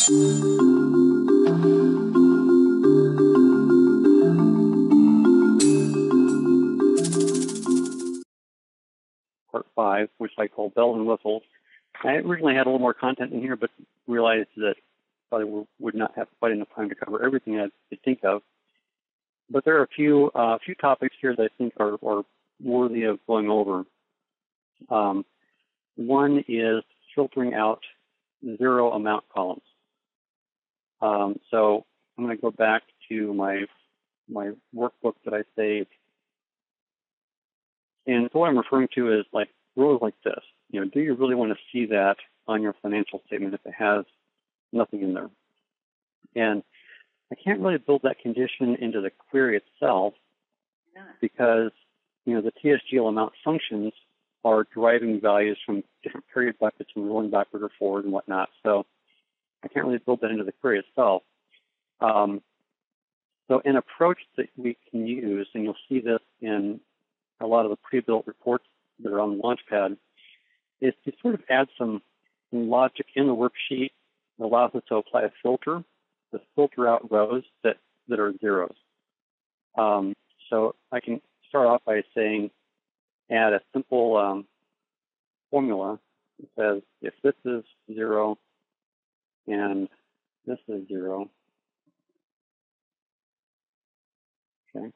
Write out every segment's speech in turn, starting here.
Part 5, which I call bells and whistles. I originally had a little more content in here, but realized that probably would not have quite enough time to cover everything I could think of. But there are a few topics here that I think are worthy of going over. One is filtering out zero amount columns. So I'm going to go back to my workbook that I saved. And so what I'm referring to is like rows like this. You know, do you really want to see that on your financial statement if it has nothing in there? And I can't really build that condition into the query itself because, you know, the TSGL amount functions are deriving values from different period buckets and rolling backward or forward and whatnot. So I can't really build that into the query itself. So an approach that we can use, and you'll see this in a lot of the pre-built reports that are on Launchpad, is to sort of add some logic in the worksheet that allows us to apply a filter to filter out rows that are zeros. So I can start off by saying, add a simple formula that says if this is 0 and this is 0, okay,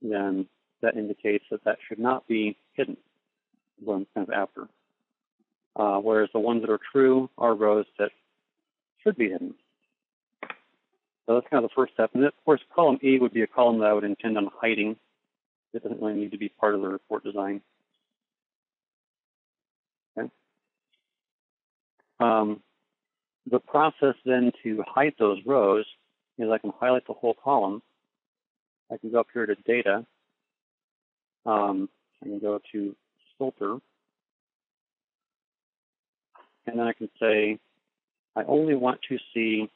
then that indicates that that should not be hidden, what I'm kind of after. Whereas the ones that are true are rows that should be hidden. So that's kind of the first step. And of course, column E would be a column that I would intend on hiding. It doesn't really need to be part of the report design. Okay. The process then to hide those rows is I can highlight the whole column. I can go up here to data. I can go to filter. And then I can say, I only want to see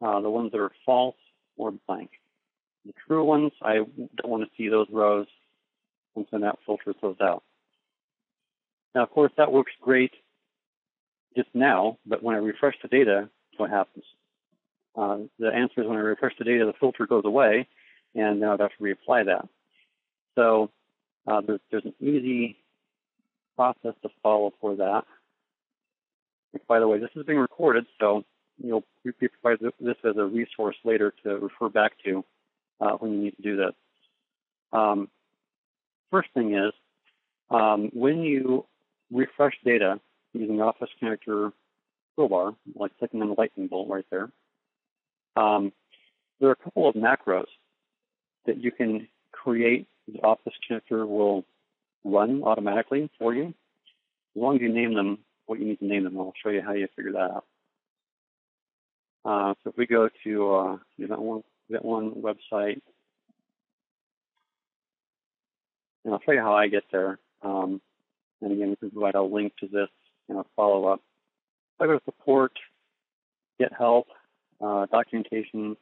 the ones that are false or blank. The true ones, I don't want to see those rows, and so that filters those out. Now, of course, that works great just now, but when I refresh the data, what happens? The answer is when I refresh the data, the filter goes away, and then I'd have to reapply that. So there's an easy process to follow for that. And by the way, this is being recorded, so you'll be provided this as a resource later to refer back to when you need to do this. First thing is, when you refresh data using the Office Connector toolbar, like clicking on the lightning bolt right there, there are a couple of macros that you can create. The Office Connector will run automatically for you, as long as you name them what you need to name them. I'll show you how you figure that out. So if we go to Event One website, and I'll show you how I get there. And again, we can provide a link to this in a follow-up. I go to support, get help, documentation.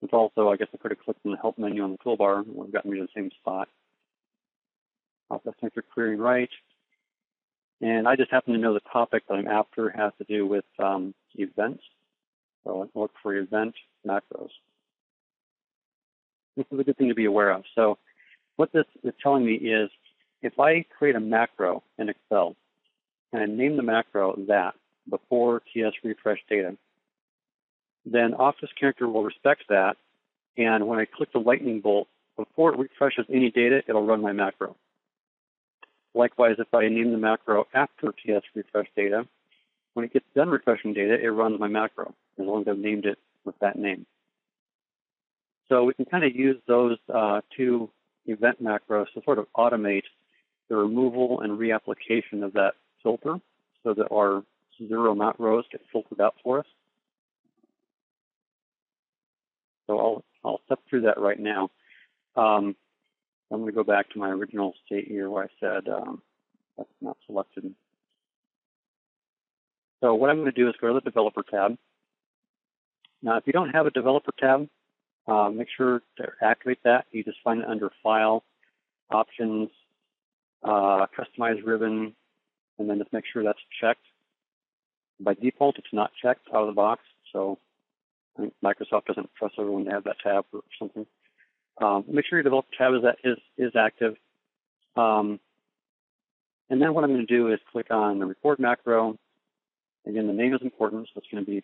It's also, I guess I could have clicked on the help menu on the toolbar. It would have gotten me to the same spot. Office Connector query right. And I just happen to know the topic that I'm after has to do with events. So I look for event macros. This is a good thing to be aware of. So what this is telling me is if I create a macro in Excel and I name the macro that before TS refresh data, then Office Connector will respect that. And when I click the lightning bolt, before it refreshes any data, it'll run my macro. Likewise, if I name the macro after TS refresh data, when it gets done refreshing data, it runs my macro, as long as I've named it with that name. So we can kind of use those two event macros to sort of automate the removal and reapplication of that filter so that our zero amount rows get filtered out for us. So I'll step through that right now. I'm going to go back to my original state here where I said that's not selected. So what I'm going to do is go to the Developer tab. Now, if you don't have a Developer tab, make sure to activate that. You just find it under File, Options, Customize Ribbon, and then just make sure that's checked. By default, it's not checked out of the box, so I think Microsoft doesn't trust everyone to have that tab or something. Make sure your developer tab is active. And then what I'm going to do is click on the record macro. Again, the name is important, so it's going to be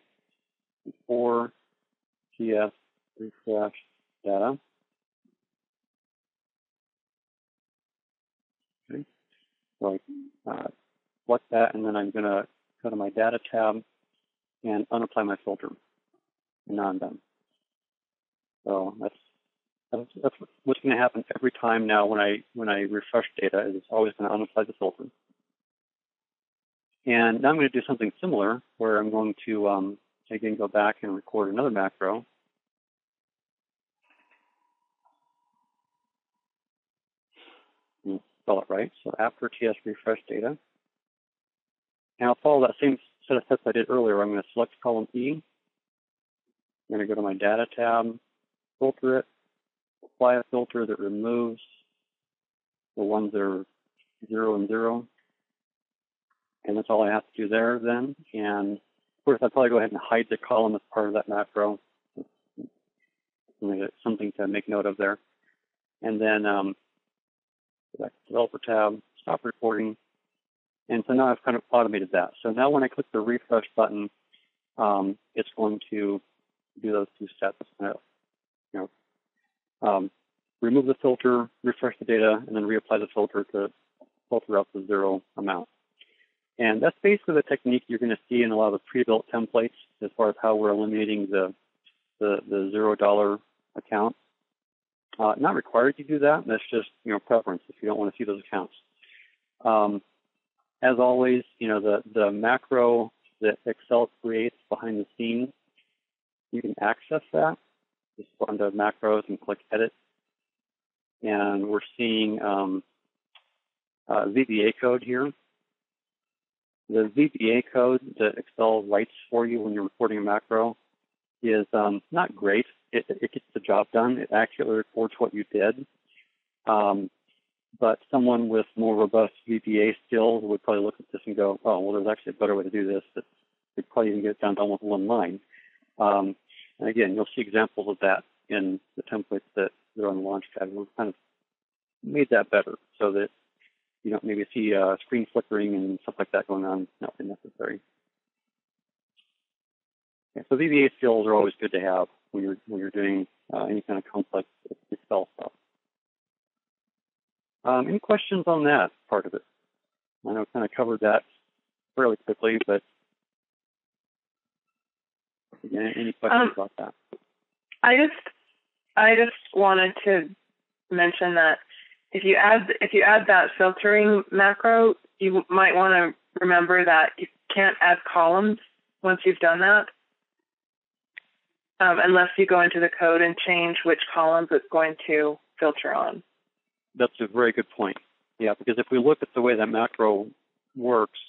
before TS refresh data. Okay. So I select that, and then I'm going to go to my data tab and unapply my filter. And now I'm done. So that's what's going to happen every time now when I refresh data. Is it's always going to unapply the filter. And now I'm going to do something similar, where I'm going to again go back and record another macro. And spell it right. So after TS refresh data, and I'll follow that same set of steps I did earlier. I'm going to select column E. I'm going to go to my data tab, filter it, apply a filter that removes the ones that are 0 and 0. And that's all I have to do there then. And of course, I'll probably go ahead and hide the column as part of that macro. Something to make note of there. And then go back to the developer tab, stop recording. And so now I've kind of automated that. So now when I click the refresh button, it's going to do those two steps. Remove the filter, refresh the data, and then reapply the filter to filter out the 0 amount. And that's basically the technique you're going to see in a lot of the pre-built templates as far as how we're eliminating the $0 account. Not required to do that. That's just preference if you don't want to see those accounts. As always, the macro that Excel creates behind the scenes, you can access that. Just go into macros and click edit. And we're seeing VBA code here. The VBA code that Excel writes for you when you're recording a macro is not great. It gets the job done. It accurately reports what you did. But someone with more robust VBA skills would probably look at this and go, oh, well, there's actually a better way to do this. That we probably even get it down to almost one line. And again, you'll see examples of that in the templates that are on the Launchpad. We've kind of made that better so that you don't maybe see screen flickering and stuff like that going on. Not necessary. Okay, so VBA skills are always good to have when you're doing any kind of complex Excel stuff. Any questions on that part of it? I know I kind of covered that fairly quickly, but again, any questions about that? I just wanted to mention that if you add that filtering macro, you might want to remember that you can't add columns once you've done that, unless you go into the code and change which columns it's going to filter on. That's a very good point. Yeah, because if we look at the way that macro works,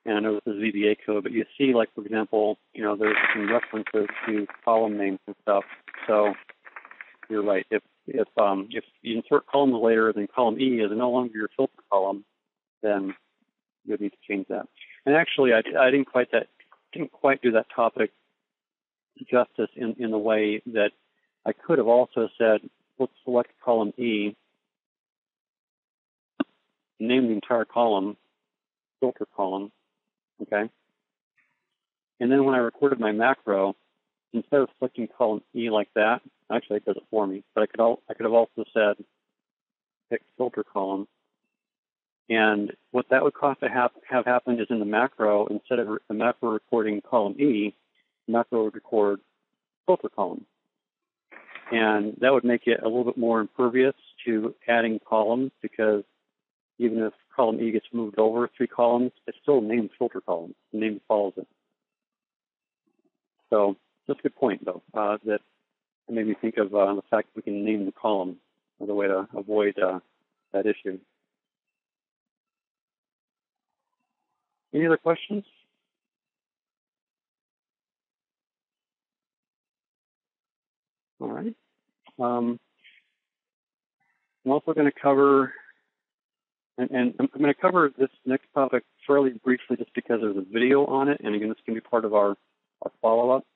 and I know this is VBA code, but you see, like, for example, there's some references to column names and stuff. So you're right. If you insert columns later, then column E is no longer your filter column, then you'll need to change that. And actually, I didn't quite do that topic justice in the way that I could have also said, let's select column E, name the entire column, filter column, okay? And then when I recorded my macro, instead of selecting column E like that, actually it does it for me, but I could have also said pick filter column. And what that would cause to have happened is in the macro, instead of the macro recording column E, the macro would record filter column. And that would make it a little bit more impervious to adding columns, because even if column E gets moved over 3 columns, it's still named filter column. The name follows it. So that's a good point, though, that made me think of the fact that we can name the column as a way to avoid that issue. Any other questions? All right. I'm also going to cover And I'm going to cover this next topic fairly briefly just because there's a video on it, and again, this can be part of our follow-up.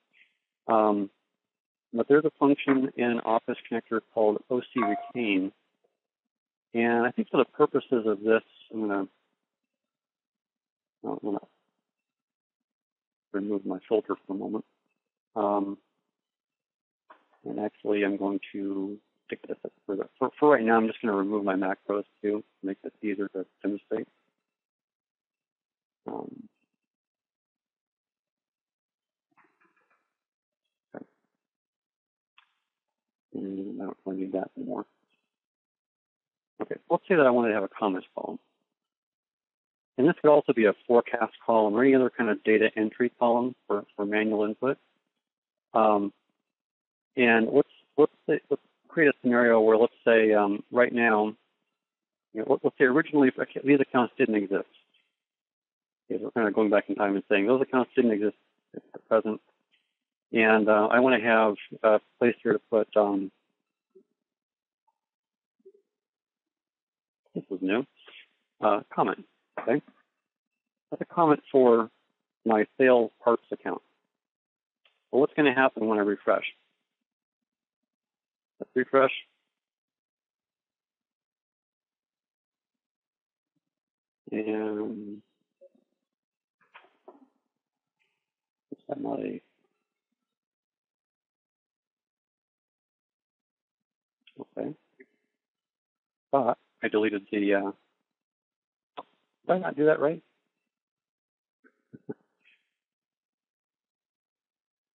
But there's a function in Office Connector called OC Retain. And I think for the purposes of this, I'm going to remove my filter for a moment. And actually, I'm going to stick this up further. For right now, I'm just going to remove my macros too, to make this easier to demonstrate. Okay. And I don't really need that anymore. Okay, let's say that I wanted to have a comments column. And this could also be a forecast column or any other kind of data entry column for manual input. And let's create a scenario where, let's say, right now, let's say originally these accounts didn't exist. Okay, we're kind of going back in time and saying those accounts didn't exist at the present. And I want to have a place here to put, this is new, comment, okay? That's a comment for my sales parts account. Well, what's going to happen when I refresh? Let's refresh. And is that not a, okay. But I deleted the, did I not do that right?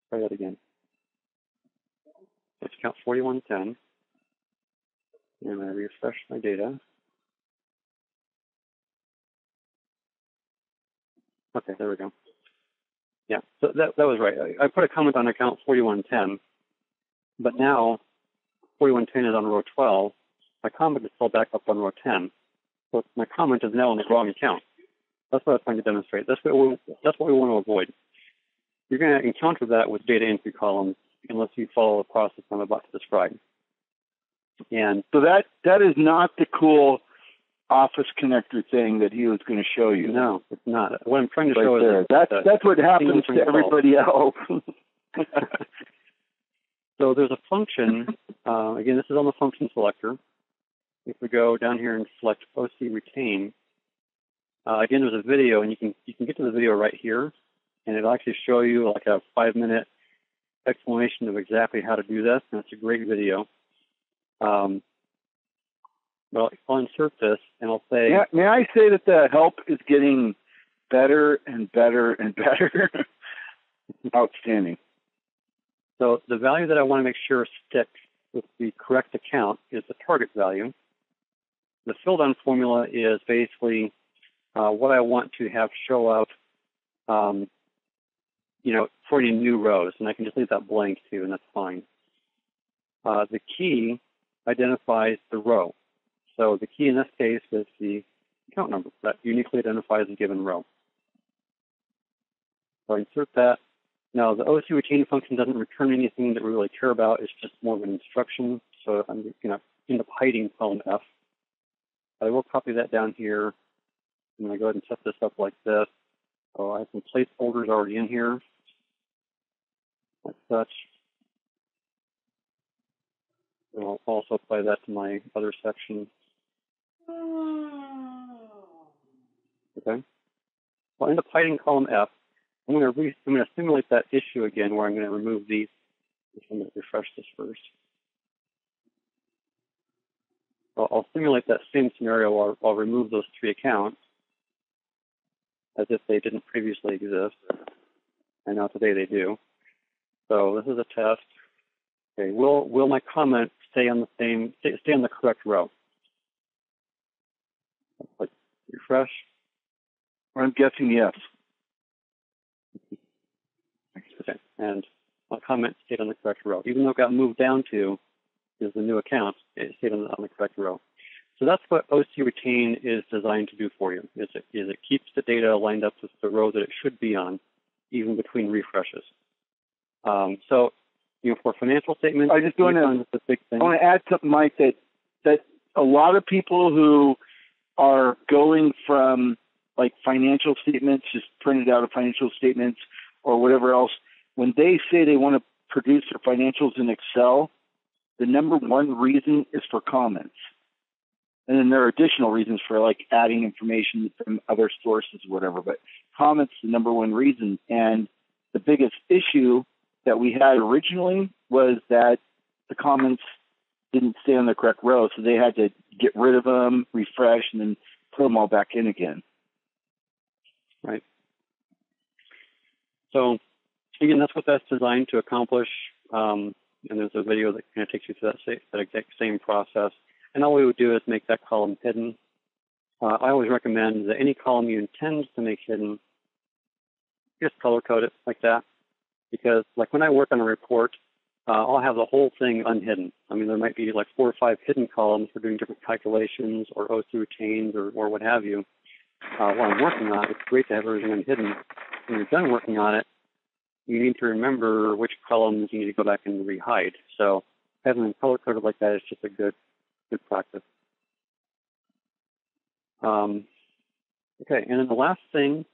Try that again. Let's count 4110. And I refresh my data. Okay, there we go. Yeah, so that was right. I put a comment on account 4110, but now 4110 is on row 12. My comment is still back up on row 10. So my comment is now on the wrong account. That's what I was trying to demonstrate. That's what we want to avoid. You're going to encounter that with data entry columns unless you follow the process I'm about to describe. And so that is not the cool Office Connector thing that he was going to show you. No, it's not. What I'm trying to show is that's what happens to everybody else. So there's a function. Again, this is on the function selector. If we go down here and select OC Retain, again, there's a video, and you can get to the video right here, and it'll actually show you like a 5-minute explanation of exactly how to do this, and it's a great video. Well, I'll insert this, and I'll say... May I say that the help is getting better and better and better? Outstanding. So the value that I want to make sure sticks with the correct account is the target value. The fill-down formula is basically what I want to have show up, for any new rows, and I can just leave that blank too, and that's fine. The key identifies the row. So the key in this case is the account number that uniquely identifies a given row. So I insert that. Now, the OC retain function doesn't return anything that we really care about. It's just more of an instruction. So I'm going to end up hiding column F. I will copy that down here. I'm going to go ahead and set this up like this. So I have some placeholders already in here, like such. And I'll also apply that to my other section. Okay. So I'll end up hiding column F. I'm going to simulate that issue again, where I'm going to remove these. I'm going to refresh this first. So I'll simulate that same scenario where I'll remove those 3 accounts as if they didn't previously exist, and now today they do. So this is a test. Okay, will my comment stay on the correct row? Let's refresh. I'm guessing yes. Okay, and my comment stayed on the correct row. Even though it got moved down to is the new account, it stayed on the correct row. So that's what OC Retain is designed to do for you. Is it keeps the data lined up with the row that it should be on, even between refreshes. So, for financial statements, I just want to add something, Mike, that a lot of people who are going from like financial statements, just printed out of financial statements or whatever else. When they say they want to produce their financials in Excel, the number one reason is for comments. And then there are additional reasons for like adding information from other sources, whatever. But comments the number one reason. And the biggest issue that we had originally was that the comments didn't stay on the correct row, so they had to get rid of them, refresh, and then put them all back in again. Right. So again, that's what that's designed to accomplish. And there's a video that kind of takes you through that exact same process. And all we would do is make that column hidden. I always recommend that any column you intend to make hidden, just color code it like that. Because like when I work on a report, I'll have the whole thing unhidden. I mean, there might be like 4 or 5 hidden columns for doing different calculations or O through chains or what have you. While I'm working on it, it's great to have everything unhidden. When you're done working on it, you need to remember which columns you need to go back and rehide. So having them color coded like that is just a good practice. Okay, and then the last thing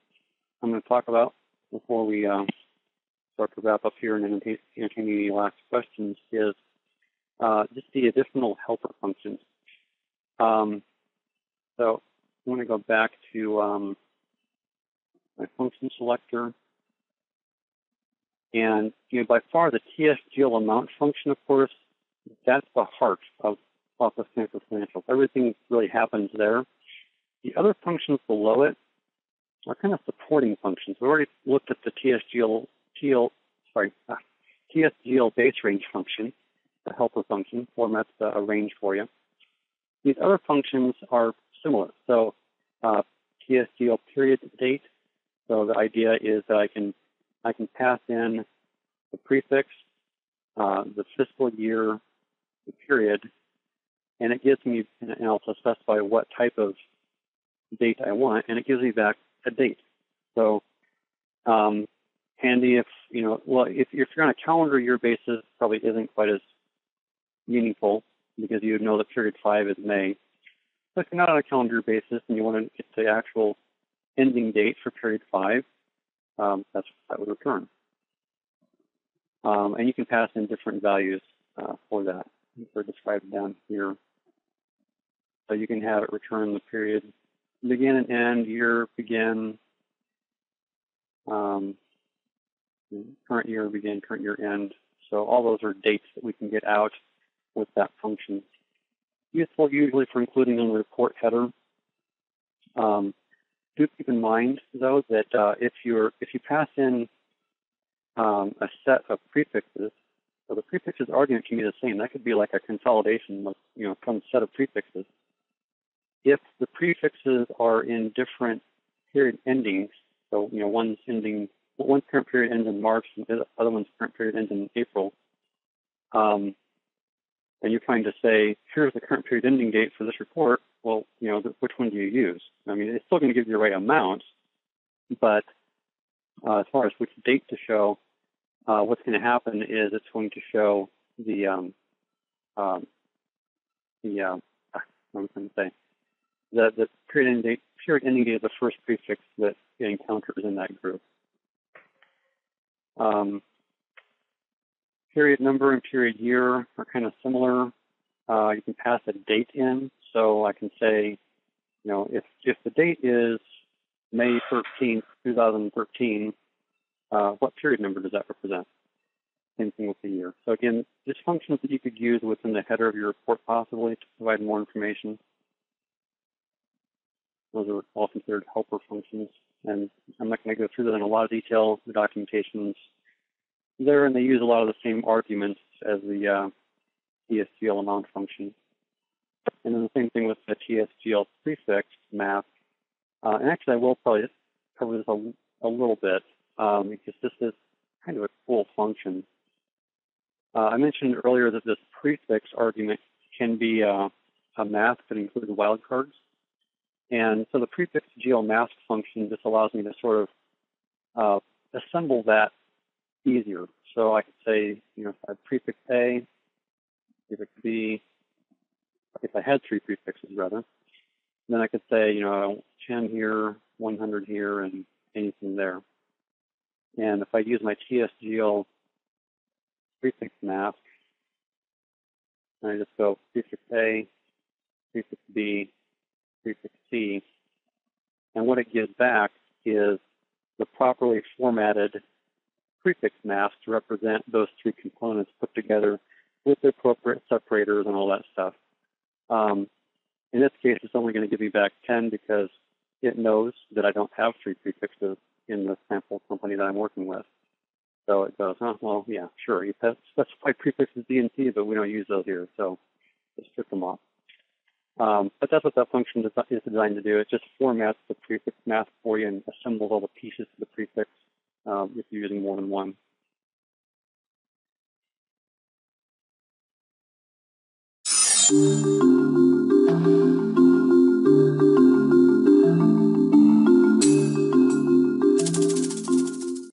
I'm going to talk about before we start to wrap up here and entertain any last questions is just the additional helper functions. So I'm going to go back to my function selector. And by far the TSGL amount function, of course, that's the heart of Office Financials. Everything really happens there. The other functions below it are kind of supporting functions. We already looked at the TSGL base range function, the helper function, formats a range for you. These other functions are similar. So TSGL period date. So the idea is that I can pass in the prefix, the fiscal year, the period, and it gives me, and I'll also specify what type of date I want, and it gives me back a date. So handy if you're on a calendar year basis, probably isn't quite as meaningful because you know that period 5 is May. But if you're not on a calendar year basis and you want to get the actual ending date for period 5, that would return. And you can pass in different values for that. They're described down here. So you can have it return the period begin and end, year begin, current year begin, current year end. So all those are dates that we can get out with that function. Useful usually for including in the report header. Do keep in mind, though, that if you pass in a set of prefixes, so the prefixes argument can be the same. That could be like a consolidation of some set of prefixes. If the prefixes are in different period endings, so one's current period ends in March and the other one's current period ends in April, and you're trying to say, here's the current period ending date for this report. Well, which one do you use? I mean, it's still going to give you the right amount, but as far as which date to show, what's going to happen is it's going to show the period ending date of the first prefix that it encounters in that group. Period number and period year are kind of similar. You can pass a date in, so I can say, if the date is May 13th, 2013, what period number does that represent? Same thing with the year. So again, just functions that you could use within the header of your report possibly to provide more information. Those are all considered helper functions, and I'm not going to go through that in a lot of detail. The documentation's there, and they use a lot of the same arguments as the TSGL amount function. And then the same thing with the TSGL prefix math. And actually, I will probably cover this a little bit because this is kind of a cool function. I mentioned earlier that this prefix argument can be a mask that includes wildcards. And so the prefix GL mask function just allows me to sort of assemble that easier. So I could say, if I had prefix A, prefix B, if I had 3 prefixes rather, Then I could say, 10 here, 100 here, and anything there. And if I use my TSGL prefix mask, and I just go prefix A, prefix B, prefix C, and what it gives back is the properly formatted prefix mask to represent those three components put together with the appropriate separators and all that stuff. In this case, it's only going to give me back 10 because it knows that I don't have three prefixes in the sample company that I'm working with. So it goes, well, yeah, sure, you specify prefixes D and T, but we don't use those here, so just strip them off. But that's what that function is designed to do. It just formats the prefix mask for you and assembles all the pieces of the prefix if you're using more than one.